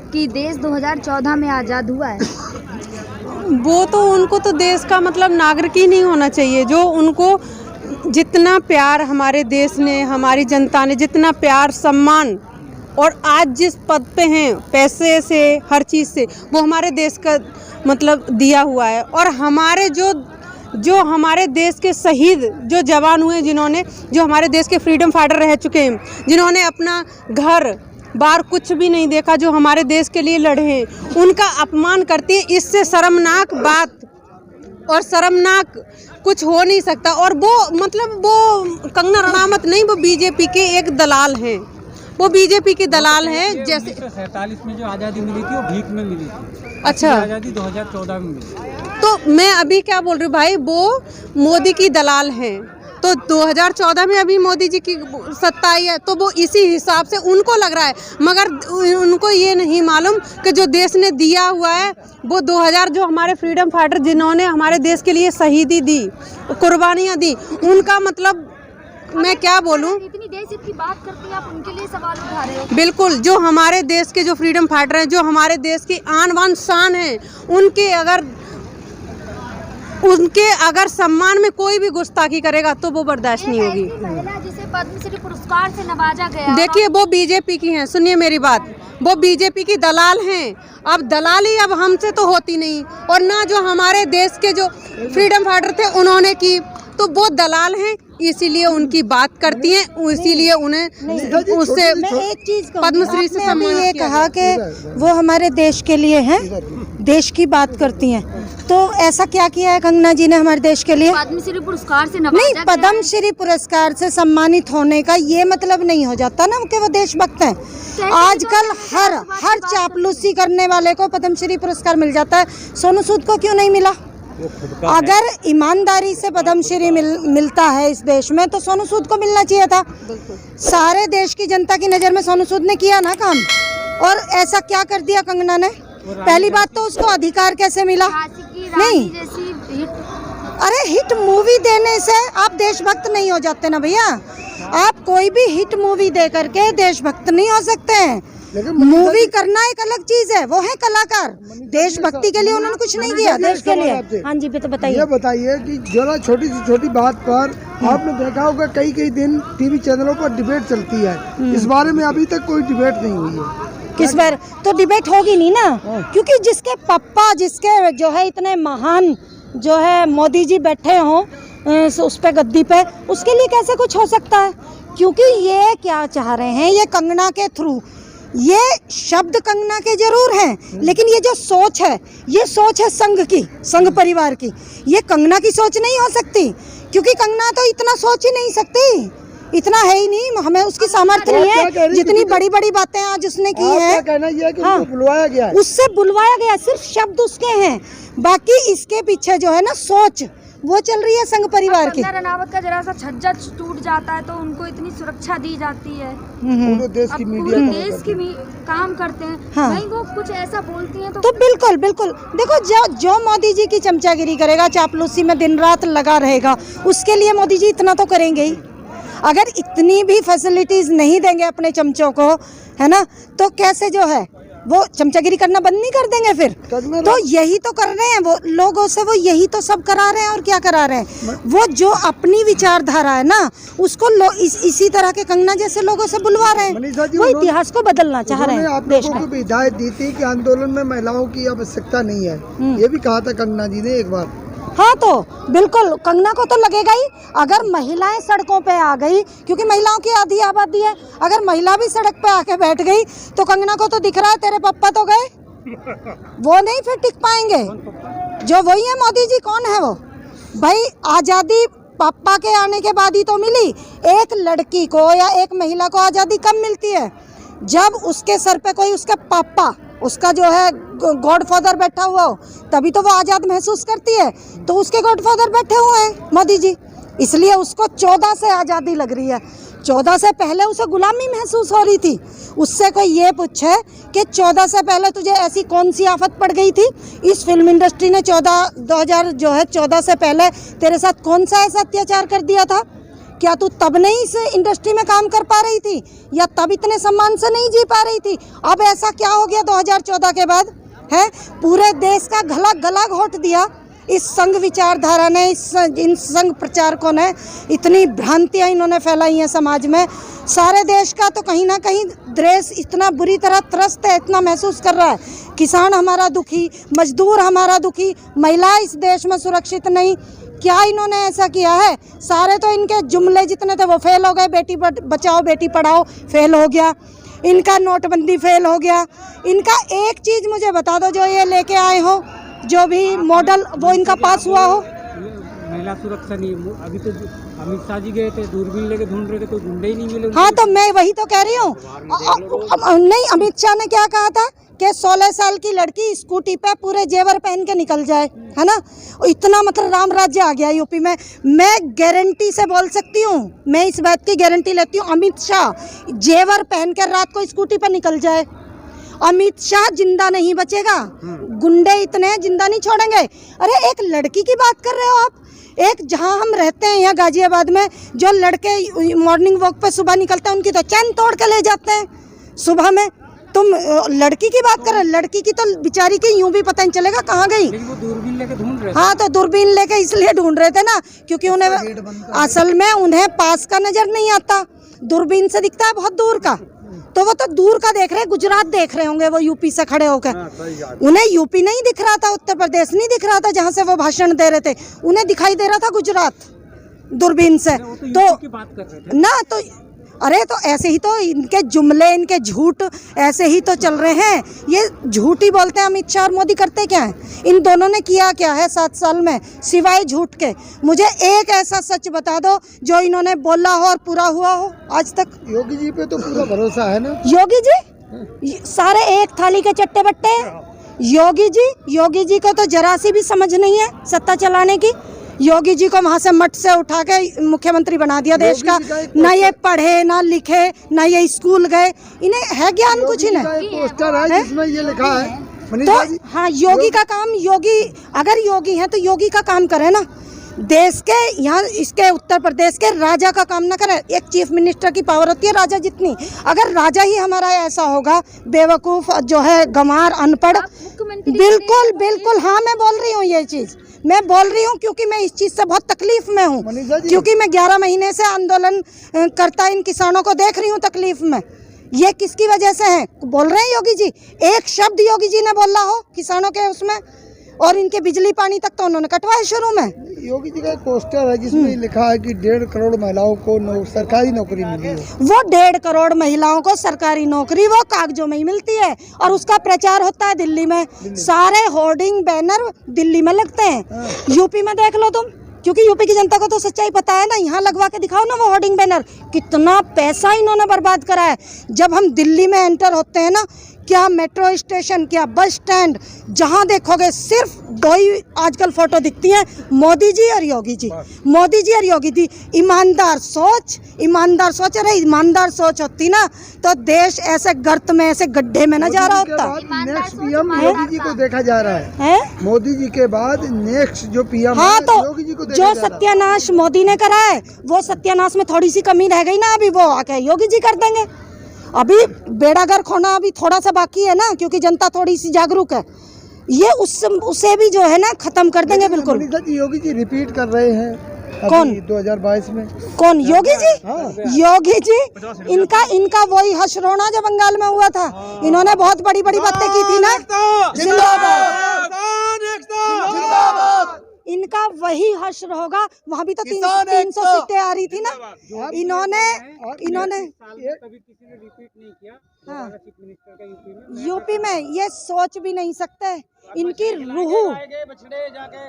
कि देश 2014 में आज़ाद हुआ है? वो तो उनको तो देश का मतलब नागरिक ही नहीं होना चाहिए। जो उनको जितना प्यार हमारे देश ने, हमारी जनता ने जितना प्यार, सम्मान और आज जिस पद पे हैं, पैसे से, हर चीज़ से, वो हमारे देश का मतलब दिया हुआ है। और हमारे जो हमारे देश के शहीद जो जवान हुए, जिन्होंने, जो हमारे देश के फ्रीडम फाइटर रह चुके हैं, जिन्होंने अपना घर बार कुछ भी नहीं देखा, जो हमारे देश के लिए लड़े हैं, उनका अपमान करती है। इससे शर्मनाक बात और शर्मनाक कुछ हो नहीं सकता। और वो मतलब वो कंगना रणावत नहीं, वो बीजेपी के एक दलाल हैं, वो बीजेपी के दलाल हैं। जैसे 1947 में जो आज़ादी मिली थी वो भीख में मिली थी। अच्छा, आज़ादी 2014 में मिली। तो मैं अभी क्या बोल रही हूँ भाई, वो मोदी की दलाल हैं। तो 2014 में अभी मोदी जी की सत्ता आई है, तो वो इसी हिसाब से उनको लग रहा है, मगर उनको ये नहीं मालूम कि जो देश ने दिया हुआ है वो 2000 जो हमारे फ्रीडम फाइटर जिन्होंने हमारे देश के लिए शहीदी दी, कुर्बानियाँ दी, उनका मतलब मैं क्या बोलूं। इतनी देश इतनी बात करती है, आप उनके लिए सवाल उठा रहे हो? बिल्कुल, जो हमारे देश के जो फ्रीडम फाइटर हैं, जो हमारे देश की आन बान शान है, उनके अगर सम्मान में कोई भी गुस्ताखी करेगा तो वो बर्दाश्त नहीं होगी। महिला जिसे पद्मश्री पुरस्कार से नवाजा गया, देखिए वो बीजेपी की हैं, सुनिए मेरी बात, वो बीजेपी की दलाल हैं। अब दलाली अब हमसे तो होती नहीं, और ना जो हमारे देश के जो फ्रीडम फाइटर थे उन्होंने की, तो वो दलाल हैं, इसीलिए उनकी बात करती हैं, इसीलिए उन्हें उससे एक चीज पद्मश्री से सम्मान ये कहा कि वो हमारे देश के लिए हैं, देश की बात करती हैं। तो ऐसा क्या किया है कंगना जी ने हमारे देश के लिए? पद्मश्री पुरस्कार से नवाजा नहीं, गया है। पद्मश्री पुरस्कार से सम्मानित होने का ये मतलब नहीं हो जाता ना कि वो देशभक्त हैं। आजकल हर चापलूसी करने वाले को पद्मश्री पुरस्कार मिल जाता है, सोनू सूद को क्यों नहीं मिला? अगर ईमानदारी से पद्मश्री मिलता है इस देश में, तो सोनू सूद को मिलना चाहिए था। सारे देश की जनता की नज़र में सोनू सूद ने किया ना काम, और ऐसा क्या कर दिया कंगना ने? पहली बात तो उसको अधिकार कैसे मिला? नहीं, अरे हिट मूवी देने से आप देशभक्त नहीं हो जाते ना भैया। आप कोई भी हिट मूवी दे करके देशभक्त नहीं हो सकते हैं। मूवी करना एक अलग चीज है, वो है कलाकार। देशभक्ति के लिए उन्होंने कुछ नहीं किया देश के लिए। हाँ जी, तो बताइए। ये बताइए कि जरा छोटी से छोटी बात पर आपने देखा होगा कई दिन टीवी चैनलों पर डिबेट चलती है, इस बारे में अभी तक कोई डिबेट नहीं हुई है। किस बार? तो डिबेट होगी नहीं ना, क्योंकि जिसके पप्पा, जिसके जो है इतने महान जो है मोदी जी बैठे हों उस पे गद्दी पे, उसके लिए कैसे कुछ हो सकता है? क्योंकि ये क्या चाह रहे हैं, ये कंगना के थ्रू, ये शब्द कंगना के जरूर हैं, लेकिन ये जो सोच है, ये सोच है संघ की, संघ परिवार की। ये कंगना की सोच नहीं हो सकती, क्योंकि कंगना तो इतना सोच ही नहीं सकती, इतना है ही नहीं, हमें उसकी सामर्थ्य नहीं है। जितनी बड़ी बड़ी बातें आज उसने की है, कहना ये है कि उसको बुलवाया गया है। उससे बुलवाया गया, सिर्फ शब्द उसके हैं, बाकी इसके पीछे जो है ना सोच, वो चल रही है संघ परिवार की। कंगना रनावत का जरा सा छज्जा टूट जाता है तो उनको इतनी सुरक्षा दी जाती है। पूरे देश की मीडिया देश की काम करते हैं, हाँ। भाई वो कुछ ऐसा बोलती हैं तो बिल्कुल बिल्कुल देखो, जो मोदी जी की चमचागिरी करेगा, चापलूसी में दिन रात लगा रहेगा, उसके लिए मोदी जी इतना तो करेंगे ही। अगर इतनी भी फैसिलिटीज नहीं देंगे अपने चमचों को, है ना, तो कैसे जो है वो चमचागिरी करना बंद नहीं कर देंगे फिर? तो यही तो कर रहे हैं वो लोगों से, वो यही तो सब करा रहे हैं। और क्या करा रहे हैं? वो जो अपनी विचारधारा है ना, उसको इसी तरह के कंगना जैसे लोगों से बुलवा रहे हैं। वो इतिहास को बदलना चाह रहे हैं। आप लोगों को भी हिदायत दी थी कि आंदोलन में महिलाओं की आवश्यकता नहीं है, ये भी कहा था कंगना जी ने एक बार। हाँ, तो बिल्कुल कंगना को तो लगेगा ही, अगर महिलाएं सड़कों पे आ गई, क्योंकि महिलाओं की आधी आबादी है, अगर महिला भी सड़क पे आके बैठ गई तो कंगना को तो दिख रहा है तेरे पप्पा तो गए, वो नहीं फिर टिक पाएंगे। जो वही है मोदी जी, कौन है वो भाई? आज़ादी पापा के आने के बाद ही तो मिली। एक लड़की को या एक महिला को आज़ादी कब मिलती है? जब उसके सर पे कोई उसका पापा, उसका जो है गॉडफादर बैठा हुआ हो, तभी तो वो आज़ाद महसूस करती है। तो उसके गॉडफादर बैठे हुए हैं मोदी जी, इसलिए उसको 14 से आज़ादी लग रही है। 14 से पहले उसे गुलामी महसूस हो रही थी। उससे कोई ये पूछे कि 14 से पहले तुझे ऐसी कौन सी आफत पड़ गई थी? इस फिल्म इंडस्ट्री ने 2014 से पहले तेरे साथ कौन सा ऐसा अत्याचार कर दिया था क्या तू तब नहीं इस इंडस्ट्री में काम कर पा रही थी, या तब इतने सम्मान से नहीं जी पा रही थी? अब ऐसा क्या हो गया 2014 के बाद है? पूरे देश का गला घोट दिया इस संघ विचारधारा ने, इन संघ प्रचारकों ने। इतनी भ्रांतियां इन्होंने फैलाई हैं समाज में। सारे देश का तो कहीं ना कहीं देश इतना बुरी तरह त्रस्त है, इतना महसूस कर रहा है। किसान हमारा दुखी, मजदूर हमारा दुखी, महिला इस देश में सुरक्षित नहीं। क्या इन्होंने ऐसा किया है? सारे तो इनके जुमले जितने थे वो फेल हो गए। बेटी बचाओ बेटी पढ़ाओ फेल हो गया, इनका नोटबंदी फेल हो गया। इनका एक चीज़ मुझे बता दो जो ये लेके आए हो, जो भी मॉडल वो इनका पास हुआ हो। महिला सुरक्षा नहीं, अभी तो अमित शाह जी गए थे, दूरबीन लेके ढूंढ रहे थे, कोई गुंडे ही नहीं मिले। हाँ तो मैं वही तो कह रही हूँ। नहीं, अमित शाह ने क्या कहा था कि 16 साल की लड़की स्कूटी पे पूरे जेवर पहन के निकल जाए, है ना? इतना मतलब राम राज्य आ गया यूपी में। मैं गारंटी से बोल सकती हूँ, मैं इस बात की गारंटी लेती हूँ, अमित शाह जेवर पहन कर रात को स्कूटी पे निकल जाए, अमित शाह जिंदा नहीं बचेगा। गुंडे इतने जिंदा नहीं छोड़ेंगे। अरे एक लड़की की बात कर रहे हो आप? एक जहां हम रहते हैं यहाँ गाजियाबाद में, जो लड़के मॉर्निंग वॉक पे सुबह निकलते हैं उनकी तो चैन तोड़ के ले जाते हैं सुबह में। तुम लड़की की बात कर रहे हो? लड़की की तो बेचारी की यूं भी पता नहीं चलेगा कहाँ गई। वो दूरबीन लेके ढूंढ रहे थे। हाँ तो दूरबीन लेके इसलिए ढूंढ रहे थे ना, क्योंकि उन्हें असल में उन्हें पास का नजर नहीं आता, दूरबीन से दिखता है बहुत दूर का। तो वो तो दूर का देख रहे, गुजरात देख रहे होंगे वो यूपी से खड़े होकर। उन्हें यूपी नहीं दिख रहा था, उत्तर प्रदेश नहीं दिख रहा था जहाँ से वो भाषण दे रहे थे, उन्हें दिखाई दे रहा था गुजरात दूरबीन से। तो बात कर रहे थे ना, तो अरे तो ऐसे ही तो इनके जुमले, इनके झूठ ऐसे ही तो चल रहे हैं। ये झूठ ही बोलते हैं। अमित शाह और मोदी करते क्या हैं? इन दोनों ने किया क्या है 7 साल में सिवाय झूठ के? मुझे एक ऐसा सच बता दो जो इन्होंने बोला हो और पूरा हुआ हो आज तक। योगी जी पे तो पूरा भरोसा है ना। योगी जी सारे एक थाली के चट्टे बट्टे हैं। योगी जी को तो जरा सी भी समझ नहीं है सत्ता चलाने की। योगी जी को वहाँ से मठ से उठा के मुख्यमंत्री बना दिया देश का। ना ये पढ़े ना लिखे ना ये स्कूल गए, इन्हें है ज्ञान कुछ ही नहीं। पोस्टर है जिसमें ये लिखा है तो हाँ, योगी का काम, योगी अगर योगी है तो योगी का काम करे ना। देश के यहाँ इसके उत्तर प्रदेश के राजा का काम ना करे। एक चीफ मिनिस्टर की पावर होती है राजा जितनी। अगर राजा ही हमारा ऐसा होगा बेवकूफ़, जो है गंवार, अनपढ़, बिल्कुल बिल्कुल। हाँ मैं बोल रही हूँ ये चीज़, मैं बोल रही हूँ क्योंकि मैं इस चीज़ से बहुत तकलीफ में हूँ, क्योंकि मैं 11 महीने से आंदोलन करता इन किसानों को देख रही हूँ तकलीफ में। ये किसकी वजह से है? बोल रहे हैं योगी जी, एक शब्द योगी जी ने बोला हो किसानों के उसमें, और इनके बिजली पानी तक तो उन्होंने कटवाए शुरू में। योगी जी का एक पोस्टर है जिसमें लिखा है कि 1.5 करोड़ महिलाओं को सरकारी नौकरी मिली है। वो 1.5 करोड़ महिलाओं को सरकारी नौकरी वो कागजों में ही मिलती है, और उसका प्रचार होता है दिल्ली में। सारे होर्डिंग बैनर दिल्ली में लगते हैं। यूपी में देख लो तुम, क्योंकि यूपी की जनता को तो सच्चाई पता है ना। यहाँ लगवा के दिखाओ ना वो होर्डिंग बैनर। कितना पैसा इन्होंने बर्बाद करा है। जब हम दिल्ली में एंटर होते हैं ना, क्या मेट्रो स्टेशन, क्या बस स्टैंड, जहाँ देखोगे सिर्फ 2 ही आजकल फोटो दिखती हैं, मोदी जी और योगी जी, मोदी जी और योगी जी। ईमानदार सोच, ईमानदार सोच। अरे ईमानदार सोच होती ना तो देश ऐसे गर्त में, ऐसे गड्ढे में न जा रहा होता। नेक्स्ट पीएम योगी जी को देखा जा रहा है। मोदी जी के बाद नेक्स्ट जो पीएम, हाँ तो योगी जी को जो सत्यानाश मोदी ने करा है वो सत्यानाश में थोड़ी सी कमी रह गई ना, अभी वो आके योगी जी कर देंगे। अभी बेड़ागर खोना अभी थोड़ा सा बाकी है ना, क्योंकि जनता थोड़ी सी जागरूक है। ये उसे भी जो है ना खत्म कर देंगे बिल्कुल। योगी जी रिपीट कर रहे हैं कौन? 2022 में कौन? योगी जी? योगी जी इनका वही हशरोना जो बंगाल में हुआ था। इन्होंने बहुत बड़ी बड़ी बातें की थी ना। इनका वही हश्र होगा। वहाँ भी तो 300 सीटें आ रही थी ना। इन्होंने कभी किसी ने रिपीट नहीं किया। हाँ, चीफ मिनिस्टर का यूपी में ये सोच भी नहीं सकते।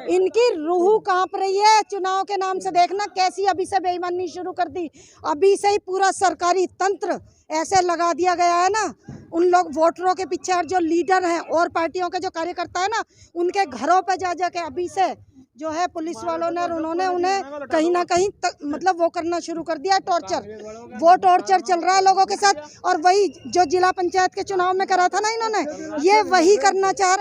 इनकी रूह कांप रही है। चुनाव के नाम से देखना कैसी अभी से बेईमानी शुरू कर दी। अभी से ही पूरा सरकारी तंत्र ऐसे लगा दिया गया है ना, उन लोग वोटरों के पीछे, और जो लीडर हैं और पार्टियों के जो कार्यकर्ता है ना, उनके घरों पे जा जाके अभी से जो है पुलिस वालों ने, उन्होंने उन्हें कहीं ना कहीं मतलब वो करना शुरू कर दिया, टॉर्चर। वो टॉर्चर चल रहा है लोगों के साथ। और वही जो जिला पंचायत के चुनाव में करा था ना इन्होंने, ये वही करना चाह रहे हैं।